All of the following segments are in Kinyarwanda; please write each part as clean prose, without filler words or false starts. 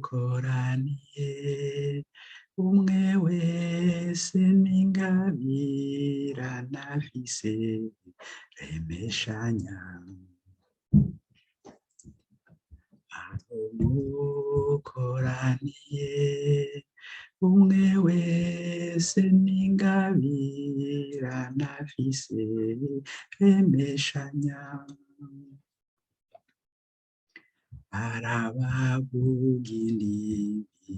mukoraniye umwe wese n'ingabirane afise remeshanya aho mukoraniye umwe wese n'ingabirane afise remeshanya arabavuga indimi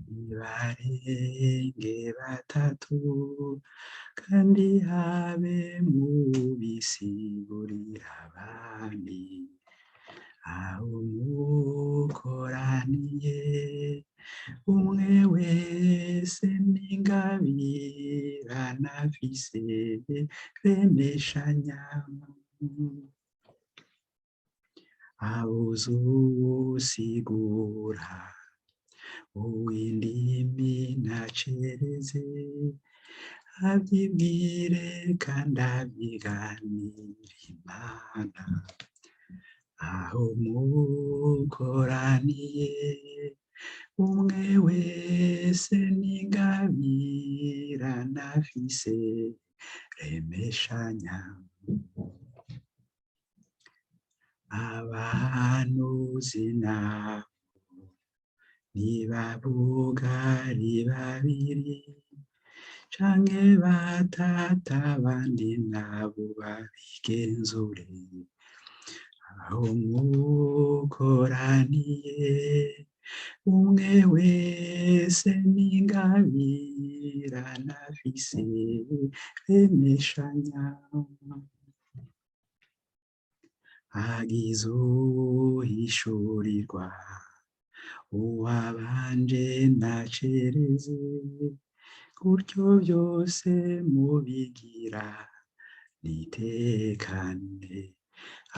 nibarenge batatu kandi habe mubisigurira abandi aho mukoraniye umwe wese n'ingabirane afise remeshanya abuze usigura uw'indimi ntacereze abyibwire kandi abyiganire Imana aho mukoraniye umwe wese n'ingabirane afise remeshanya abahanuzi nabo nibavuga ari babiri canke batatu abandi nabo babigenzure aho mukoraniye umwe wese n'ingabirane afise remeshanya agize uhishurirwa uwabanje ntacereze gutyo byose mubigira nitekane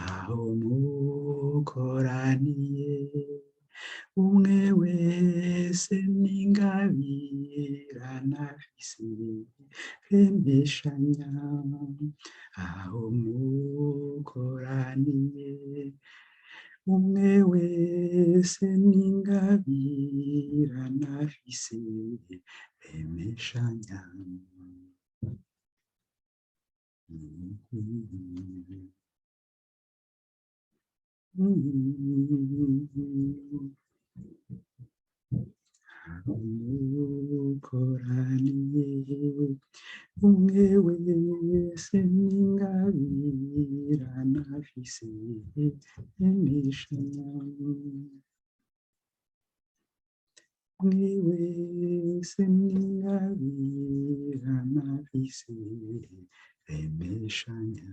aho mukoraniye umwe wese n'ingabirane afise remeshanya aho mukoraniye umwe wese n'ingabirane afise remeshanya mukoraniye umwe wese n'ingabirane afise remeshanya umwe wese n'ingabirane afise remeshanya